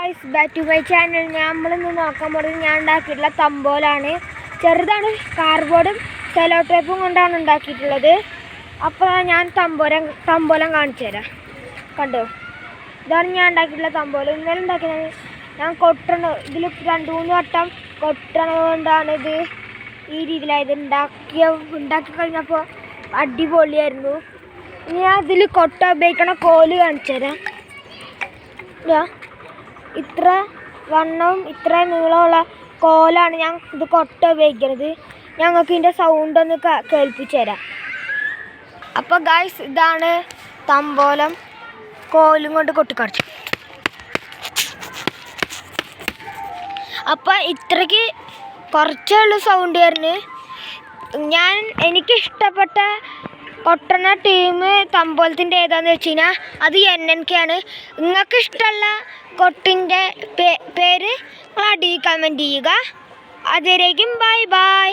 Guys, back to my channel. നമ്മളിന്ന് നോക്കാൻ പോകുന്നത് ഞാൻ ഉണ്ടാക്കിയിട്ടുള്ള തമ്പോലാണ്. ചെറുതാണ്, കാർഡ്ബോർഡും സെലോ ടേപ്പും കൊണ്ടാണ് ഉണ്ടാക്കിയിട്ടുള്ളത്. അപ്പോൾ ഞാൻ തമ്പോലം കാണിച്ചു തരാം. കണ്ടോ, ഇതാണ് ഞാൻ ഉണ്ടാക്കിയിട്ടുള്ള തമ്പോലം. ഇന്നലെ ഉണ്ടാക്കിയത് ഞാൻ കൊട്ടണം. ഇതിൽ 2-3 വട്ടം കൊട്ടണത് കൊണ്ടാണ് ഇത് ഈ രീതിയിലായത്. ഉണ്ടാക്കി കഴിഞ്ഞപ്പോൾ അടിപൊളിയായിരുന്നു. ഇനി ഞാൻ ഇതിൽ കൊട്ട ഉപയോഗിക്കണ കോല് കാണിച്ചു തരാം. ഇത്ര വണ്ണവും ഇത്ര നീളമുള്ള കോലാണ് ഞാൻ ഇത് കൊട്ട ഉപയോഗിക്കുന്നത്. ഞങ്ങൾക്ക് ഇതിൻ്റെ സൗണ്ട് ഒന്ന് കേൾപ്പിച്ചു തരാം. അപ്പോൾ ഗൈസ്, ഇതാണ് തമ്പോലം. കോലും കൊണ്ട് കൊട്ടിക്കടിച്ചു. അപ്പോൾ ഇത്രയ്ക്ക് കുറച്ചേ ഉള്ളൂ സൗണ്ട് വരുന്നത്. എനിക്കിഷ്ടപ്പെട്ട കൊട്ടണ ടീം തമ്പോലത്തിൻ്റെ ഏതാണെന്ന് വെച്ച് കഴിഞ്ഞാൽ അത് NNK ആണ്. നിങ്ങൾക്ക് ഇഷ്ടമുള്ള കൊട്ടിൻ്റെ പേര് നിങ്ങൾ അടിയിൽ കമൻറ്റ് ചെയ്യുക. അതുവരേക്കും ബൈ ബൈ.